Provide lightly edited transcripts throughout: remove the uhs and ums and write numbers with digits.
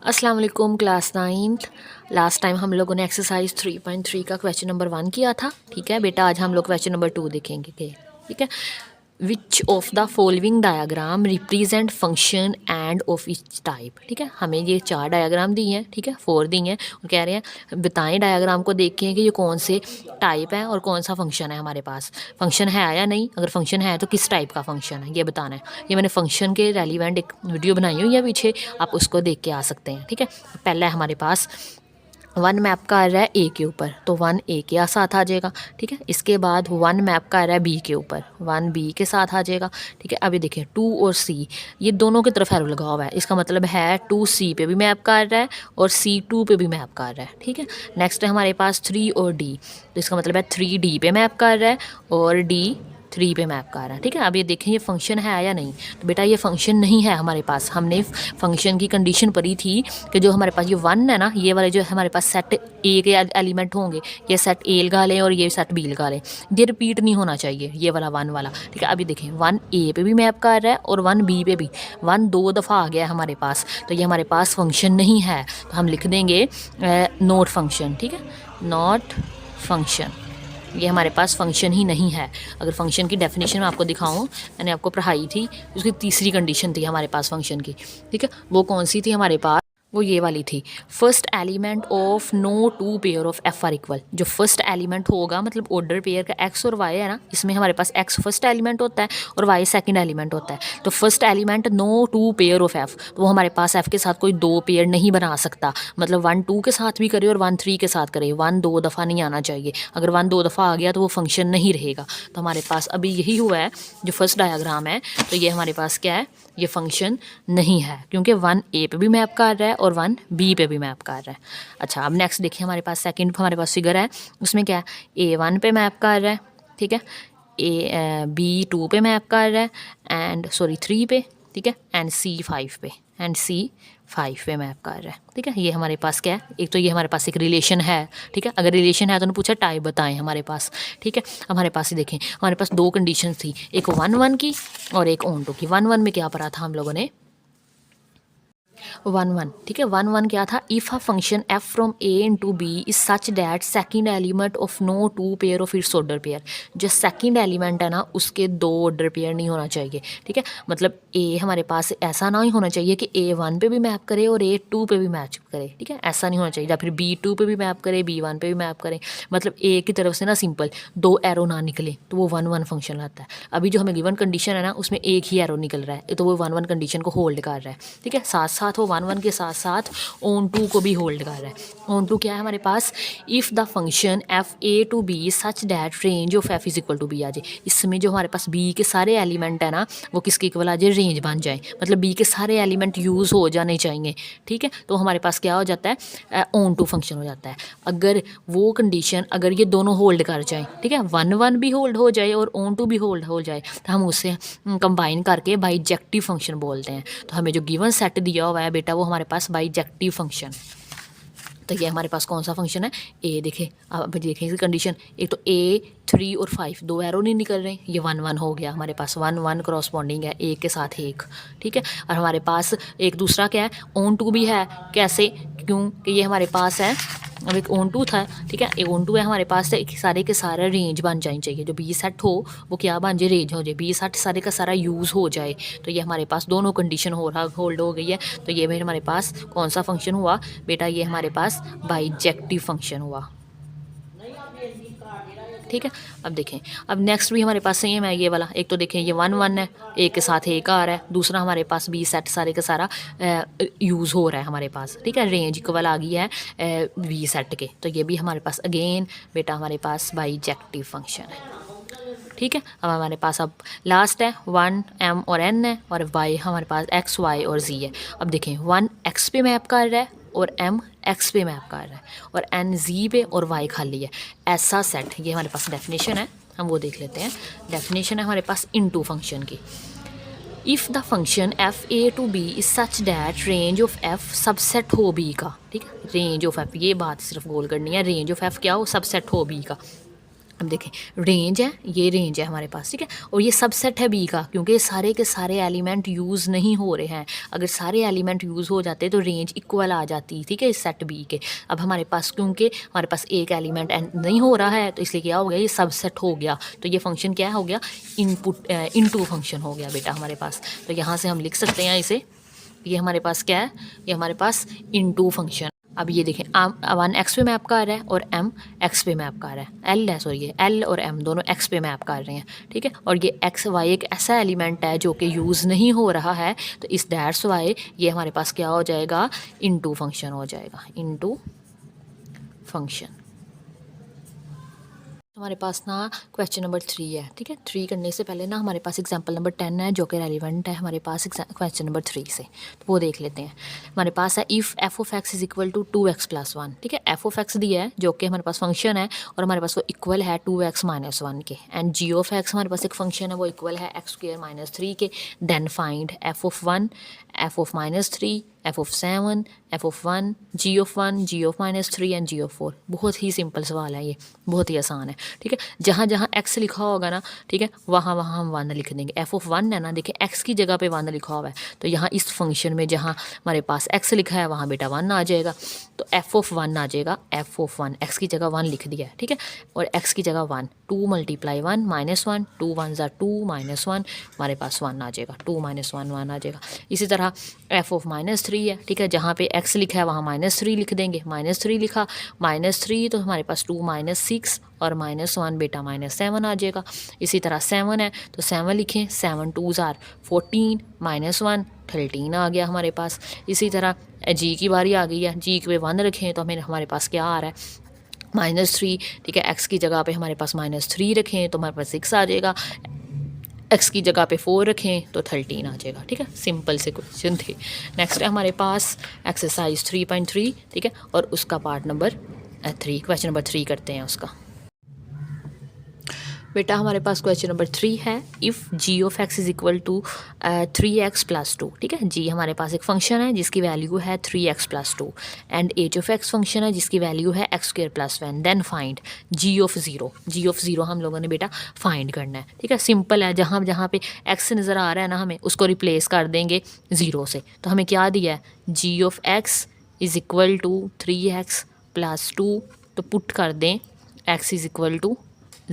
अस्सलाम वालेकुम class 9th। Last time हम लोगों ने एक्सरसाइज 3.3 का क्वेश्चन नंबर 1 किया था। ठीक है बेटा, आज हम लोग क्वेश्चन नंबर 2 देखेंगे। ठीक है, which of the following diagram represent function end of each type. ठीक है, हमें ये 4 डायाग्राम दी हैं। ठीक है, 4 दी हैं और कह रहे हैं बताएं डायाग्राम को देख के कि ये कौन से टाइप है और कौन सा फंक्शन है हमारे पास, फंक्शन है या नहीं, अगर फंक्शन है तो किस टाइप का फंक्शन है ये बताना है। ये मैंने फंक्शन के रेलिवेंट एक वीडियो बनाई हुई है पीछे, आप उसको देख के आ सकते हैं। ठीक है, पहला है हमारे पास 1 मैप का आ रहा है ए के ऊपर, तो 1 ए के साथ आ जाएगा। ठीक है, इसके बाद 1 मैप का आ रहा है बी के ऊपर, 1 बी के साथ आ जाएगा। ठीक है, अभी देखिए 2 और सी, ये दोनों की तरफ एरो लगा हुआ है, इसका मतलब है 2 सी पे भी मैप कर रहा है और सी 2 पे भी मैप कर रहा है। ठीक है, नेक्स्ट है हमारे पास 3 और डी, तो इसका मतलब है 3 डी पे मैप कर रहा है और डी 3 पे मैप कर रहा है। ठीक है, अब ये देखें ये फंक्शन है या नहीं, तो बेटा ये फंक्शन नहीं है हमारे पास। हमने फंक्शन की कंडीशन पढ़ी थी कि जो हमारे पास ये 1 है ना, ये वाले जो हमारे पास सेट ए के एलिमेंट होंगे, ये सेट ए लगा लें और ये सेट बी लगा लें, ये रिपीट नहीं होना चाहिए ये वाला 1 वाला। ठीक है, अभी देखें 1 ए पे भी मैप कर रहा है और 1 बी पे भी, 1 2 दफ़ा आ गया है हमारे पास, तो ये हमारे पास फंक्शन नहीं है। तो हम लिख देंगे नॉट फंक्शन। ठीक है, नॉट फंक्शन, ये हमारे पास फंक्शन ही नहीं है। अगर फंक्शन की डेफिनेशन मैं आपको दिखाऊं, मैंने आपको पढ़ाई थी, उसकी तीसरी कंडीशन थी हमारे पास फंक्शन की। ठीक है, वो कौन सी थी हमारे पास, वो ये वाली थी, first element of no 2 pair of F are equal. जो फर्स्ट एलिमेंट होगा मतलब ऑर्डर पेयर का एक्स और वाई है ना, इसमें हमारे पास एक्स फर्स्ट एलिमेंट होता है और वाई सेकंड एलिमेंट होता है। तो first element no 2 pair of F, तो वो हमारे पास एफ के साथ कोई 2 पेयर नहीं बना सकता, मतलब 1 2 के साथ भी करे और 1 3 के साथ करे, 1 2 दफ़ा नहीं आना चाहिए। अगर 1 2 दफ़ा आ गया तो वो फंक्शन नहीं रहेगा। तो हमारे पास अभी यही हुआ है जो फर्स्ट डायाग्राम है, तो ये हमारे पास क्या है, ये फंक्शन नहीं है, क्योंकि 1 ए पे भी मैप कर रहा है और 1 बी पे भी मैप कर रहा है। अच्छा, अब नेक्स्ट देखिए हमारे पास सेकंड हमारे पास फिगर है, उसमें क्या है, ए 1 पे मैप कर रहा है। ठीक है, ए बी 2 पे मैप कर रहा है एंड सॉरी 3 पे। ठीक है, एंड सी 5 पे, एंड सी 5 पे मैप कर रहा है। ठीक है, ये हमारे पास क्या है, एक तो ये हमारे पास एक रिलेशन है। ठीक है, अगर रिलेशन है तो उन्होंने पूछा टाइप बताएं हमारे पास। ठीक है, हमारे पास ही देखें हमारे पास 2 कंडीशन थी, एक 1 1 की और एक ऑन 2 की। 1 1 में क्या पढ़ा था हम लोगों ने, 1 1। ठीक है, 1 1 क्या था, if a function F from A into B is such that second element of no 2 pair of its order pair. जो सेकंड एलिमेंट है ना उसके 2 ऑर्डर पेयर नहीं होना चाहिए। ठीक है, मतलब ए हमारे पास ऐसा ना ही होना चाहिए कि ए 1 पे भी मैप करे और ए 2 पे भी मैच करे। ठीक है, ऐसा नहीं होना चाहिए, या फिर बी 2 पे भी मैप करे, बी 1 पे भी मैप करे, मतलब ए की तरफ से ना सिंपल 2 एरो ना निकले तो वो 1 1 फंक्शन आता है। अभी जो हमें गिवन कंडीशन है ना उसमें एक ही एरो निकल रहा है, तो वो 1 1 कंडीशन को होल्ड कर रहा है। ठीक है, साथ साथ वो 1 1 के साथ साथ ऑन 2 को भी होल्ड कर रहा है। ऑन 2 क्या है हमारे पास, if the function F A to B such that range of F is equal to B आ जाए। इसमें जो हमारे पास बी के सारे एलिमेंट है ना वो किसके इक्वल आ जाए, रेंज बन जाए, मतलब बी के सारे एलिमेंट यूज़ हो जाने चाहिए। ठीक है, तो हमारे पास क्या हो जाता है, ऑन 2 फंक्शन हो जाता है। अगर वो कंडीशन अगर ये दोनों होल्ड कर जाए, ठीक है, 1 1 भी होल्ड हो जाए और ऑन 2 भी होल्ड हो जाए, तो हम उससे कंबाइन करके बाइजेक्टिव फंक्शन बोलते हैं। तो हमें जो गिवन सेट दिया हुआ है बेटा वो हमारे पास बाइजेक्टिव फंक्शन। तो ये हमारे पास कौन सा फंक्शन है, ए। देखें अब देखें इसकी कंडीशन, एक तो ए 3 और 5 2 एरो नहीं निकल रहे, ये 1 1 हो गया हमारे पास, 1 1 क्रॉसपॉन्डिंग है एक के साथ एक। ठीक है, और हमारे पास एक दूसरा क्या है, ऑन 2 भी है। कैसे, क्योंकि ये हमारे पास है, अब एक ऑन 2 था। ठीक है, एक ऑन 2 है हमारे पास, तो सारे के सारे रेंज बन जानी चाहिए। जो बी सेट हो वो क्या बन जाए, रेंज हो जाए, बी सेट सारे का सारा यूज़ हो जाए। तो ये हमारे पास दोनों कंडीशन हो रहा होल्ड हो गई है। तो ये भी हमारे पास कौन सा फंक्शन हुआ बेटा, ये हमारे पास बाइजेक्टिव फंक्शन हुआ। ठीक है, अब देखें अब नेक्स्ट भी हमारे पास सेम है ये वाला, एक तो देखें ये 1 1 है, एक के साथ एक आ रहा है, दूसरा हमारे पास बी सेट सारे का सारा यूज़ हो रहा है हमारे पास। ठीक है, रेंज इक्वल आ गई है बी सेट के, तो ये भी हमारे पास अगेन बेटा हमारे पास बाइजेक्टिव फंक्शन है। ठीक है, अब हमारे पास अब लास्ट है 1 m और n है और y हमारे पास x y और z है। अब देखें 1 x पे मैप कर रहा है और m x पे मैप कर रहा है और n z पे और y खाली है। ऐसा सेट, ये हमारे पास डेफिनेशन है, हम वो देख लेते हैं। डेफिनेशन है हमारे पास इनटू फंक्शन की, if the function F A to B is such that range of F subset हो बी का। ठीक है, रेंज ऑफ एफ, ये बात सिर्फ गोल करनी है, रेंज ऑफ एफ क्या हो, सबसेट हो बी का। अब देखें रेंज है, ये रेंज है हमारे पास, ठीक है। और ये सबसेट है बी का, क्योंकि सारे के सारे एलिमेंट यूज़ नहीं हो रहे हैं। अगर सारे एलिमेंट यूज़ हो जाते तो रेंज इक्वल आ जाती, ठीक है, इस सेट बी के। अब हमारे पास क्योंकि हमारे पास एक एलिमेंट नहीं हो रहा है, तो इसलिए क्या हो गया, ये सबसेट हो गया। तो ये फंक्शन क्या हो गया, इनपुट इनटू फंक्शन हो गया बेटा हमारे पास। तो यहाँ से हम लिख सकते हैं इसे, ये हमारे पास क्या है, ये हमारे पास इनटू फंक्शन। अब ये देखें 1 एक्स पे मैप कर रहा है और m एक्स पे मैप कर रहा है, l है सॉरी, ये l और m दोनों x पे मैप कर रहे हैं, ठीक है। और ये x y एक ऐसा एलिमेंट है जो कि यूज़ नहीं हो रहा है, तो इस दैट्स वाई ये हमारे पास क्या हो जाएगा, इनटू फंक्शन हो जाएगा, इनटू फंक्शन। हमारे पास ना क्वेश्चन नंबर 3 है, ठीक है। 3 करने से पहले ना हमारे पास एग्जांपल नंबर 10 है जो कि रेलिवेंट है हमारे पास क्वेश्चन नंबर 3 से, तो वो देख लेते हैं। हमारे पास है if F of X is equal to 2x + 1, ठीक है। एफ ऑफ एक्स दिया है जो कि हमारे पास फंक्शन है और हमारे पास वो इक्वल है 2x - 1 के, एंड जी ऑफ एक्स हमारे पास एक फंक्शन है वो इक्वल है x² - 3 के। Then find F of 1, F of -3, F of 7, F of 1, G of 1, G of -3 and G of 4। बहुत ही सिंपल सवाल है ये, बहुत ही आसान है, ठीक है। जहाँ जहाँ एक्स लिखा होगा ना, ठीक है, वहाँ वहाँ हम 1 लिख देंगे। एफ ऑफ 1 है ना, देखिए एक्स की जगह पे 1 लिखा हुआ है, तो यहाँ इस फंक्शन में जहाँ हमारे पास एक्स लिखा है वहाँ बेटा 1 आ जाएगा, तो एफ ऑफ 1 आ जाएगा। एफ ऑफ 1 एक्स की जगह 1 लिख दिया है, ठीक है, और एक्स की जगह 1, 2 × 1 -1, 2 × 1 = 2 -1, हमारे पास 1 आ जाएगा, 2 - 1 1 आ जाएगा। इसी तरह एफ ऑफ -3 है, ठीक है, जहाँ पे एक्स लिखा है वहाँ -3 लिख देंगे। -3 लिखा, -3 तो हमारे पास 2 - 6 और -1 बेटा -7 आ जाएगा। इसी तरह 7 है तो 7 लिखें, 7 × 2 = 14, -1 13 आ गया हमारे पास। इसी तरह जी की बारी आ गई है, जी पे 1 रखें तो हमारे पास क्या आ रहा है, -3, ठीक है। एक्स की जगह पे हमारे पास -3 रखें तो हमारे पास 6 आ जाएगा, एक्स की जगह पे 4 रखें तो 13 आ जाएगा, ठीक है। सिंपल से क्वेश्चन थे। नेक्स्ट है हमारे पास एक्सरसाइज 3.3, ठीक है, और उसका पार्ट नंबर 3, क्वेश्चन नंबर 3 करते हैं उसका। बेटा हमारे पास क्वेश्चन नंबर 3 है if G of X is equal to 3x + 2, ठीक है। जी हमारे पास एक फंक्शन है जिसकी वैल्यू है 3x + 2, and H of X function है जिसकी वैल्यू है x² + 1। Then find G of 0। G of 0 हम लोगों ने बेटा फाइंड करना है, ठीक है। सिंपल है, जहाँ जहाँ पे x नज़र आ रहा है ना हमें उसको रिप्लेस कर देंगे 0 से। तो हमें क्या दिया है, G of x is equal to 3x + 2, तो पुट कर दें x इज़ इक्वल टू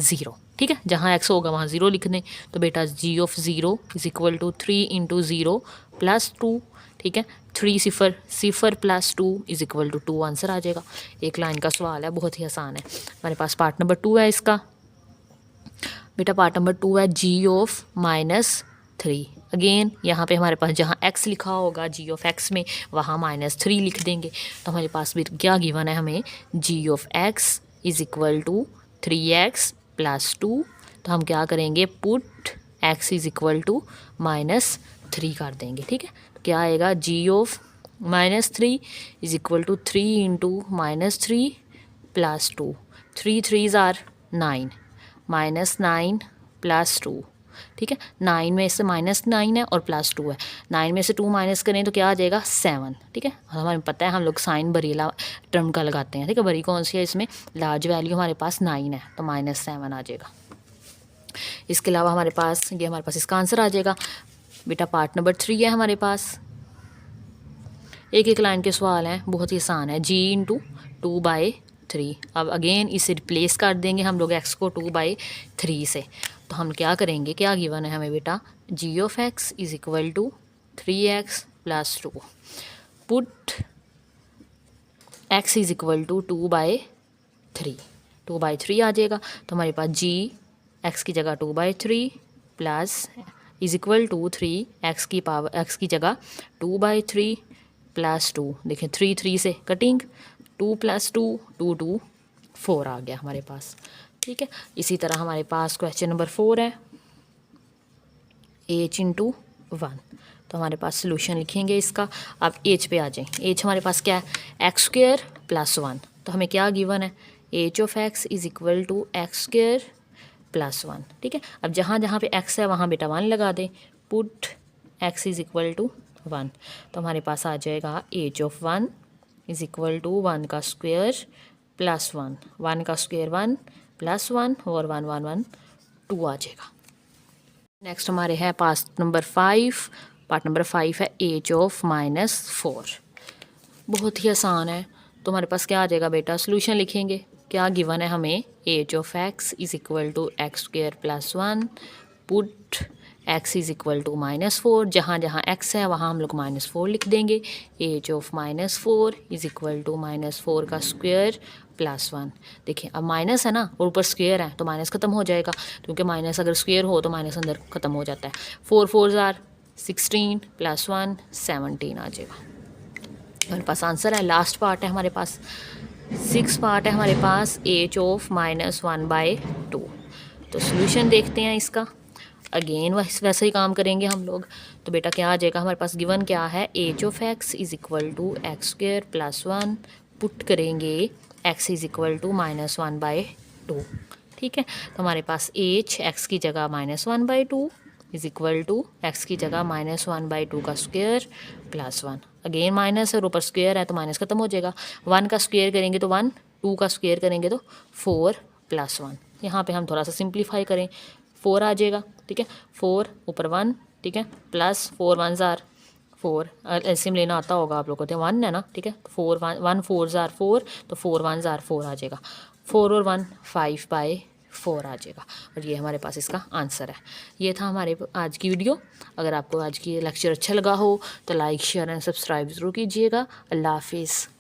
0, ठीक है। जहाँ x होगा वहाँ 0 लिख दें, तो बेटा G of 0 is equal to 3 × 0 + 2, ठीक है। 3 0 0 + 2 इज़ इक्वल टू 2 आंसर आ जाएगा। एक लाइन का सवाल है, बहुत ही आसान है। हमारे पास पार्ट नंबर 2 है इसका। बेटा पार्ट नंबर 2 है जी ऑफ -3। अगेन यहाँ पे हमारे पास जहाँ x लिखा होगा जी ऑफ x में वहाँ -3 लिख देंगे। तो हमारे पास भी क्या गिवन है हमें, G of x is equal to 3x + 2, तो हम क्या करेंगे, put x is equal to -3 कर देंगे, ठीक है। तो क्या आएगा, G of -3 is equal to 3 × -3 + 2, 3 3s are 9, -9 + 2, ठीक है। 9 में से -9 है और +2 है, 9 में से 2 माइनस करें तो क्या आ जाएगा, 7, ठीक है। हमें पता है हम लोग साइन बरीला टर्म का लगाते हैं, ठीक है। बरी कौन सी है, इसमें लार्ज वैल्यू हमारे पास 9 है तो -7 आ जाएगा। इसके अलावा हमारे पास इसका आंसर आ जाएगा। बेटा पार्ट नंबर 3 है हमारे पास, एक एक लाइन के सवाल हैं, बहुत ही आसान है। जी × 2/3, अब अगेन इसे रिप्लेस कर देंगे हम लोग x को 2/3 से। तो हम क्या करेंगे, क्या गिवन है हमें बेटा, G of x is equal to 3x + 2, put x is equal to 2/3, 2/3 आ जाएगा। तो हमारे पास जी x की जगह 2/3 plus is equal to 3 x की जगह 2/3 + 2, देखें 3 3 से कटिंग, 2 + 2 2 2 4 आ गया हमारे पास, ठीक है। इसी तरह हमारे पास क्वेश्चन नंबर 4 है h × 1, तो हमारे पास सोल्यूशन लिखेंगे इसका। अब h पे आ जाएं, h हमारे पास क्या है, x² + 1, तो हमें क्या गिवन है, h of x is equal to x² + 1, ठीक है। अब जहाँ जहाँ पे x है वहाँ बेटा 1 लगा दें, put x is equal to 1, तो हमारे पास आ जाएगा h of 1 is equal to 1 का स्क्वायर + 1, 1 का स्क्वायर 1, +1 और 1 1 1 2 आ जाएगा। नेक्स्ट हमारे है पार्ट नंबर 5। पार्ट नंबर 5 है h ऑफ -4। बहुत ही आसान है। तो हमारे पास क्या आ जाएगा बेटा, सोल्यूशन लिखेंगे। क्या गिवन है हमें, h of x is equal to x² + 1 put x is equal to -4। जहाँ जहाँ x है वहाँ हम लोग -4 लिख देंगे। h of -4 is equal to -4 का स्क्वायर +1। देखिए अब माइनस है ना और ऊपर स्क्वायर है तो माइनस खत्म हो जाएगा, क्योंकि माइनस अगर स्क्वायर हो तो माइनस अंदर खत्म हो जाता है। 4 4 आर 16 +1 17 आ जाएगा। हमारे पास आंसर है। लास्ट पार्ट है हमारे पास, 6 पार्ट है हमारे पास, h ऑफ -1/2। तो सोल्यूशन देखते हैं इसका। अगेन वैसे ही काम करेंगे हम लोग। तो बेटा क्या आ जाएगा हमारे पास, गिवन क्या है, h of x is equal to x² + 1 put करेंगे x इज इक्वल टू -1/2। ठीक है, तो हमारे पास h x की जगह -1/2 इज इक्वल टू x की जगह -1/2 का स्क्वायर +1। अगेन माइनस और ऊपर स्क्वायर है तो माइनस खत्म हो जाएगा। 1 का स्क्वायर करेंगे तो 1, 2 का स्क्वायर करेंगे तो 4 + 1। यहाँ पे हम थोड़ा सा सिंप्लीफाई करें, 4 आ जाएगा। ठीक है, 4 ऊपर 1, ठीक है, प्लस 4 1 ज़ार 4, एलसीएम लेना आता होगा आप लोगों को, 1 है ना। ठीक है, 4 1 4 ज़ार 4, तो 4 1 ज़ार 4 आ जाएगा। 4 और 1 5/4 आ जाएगा। और ये हमारे पास इसका आंसर है। ये था हमारे आज की वीडियो। अगर आपको आज की लेक्चर अच्छा लगा हो तो लाइक शेयर एंड सब्सक्राइब ज़रूर कीजिएगा। अल्लाह हाफिज़।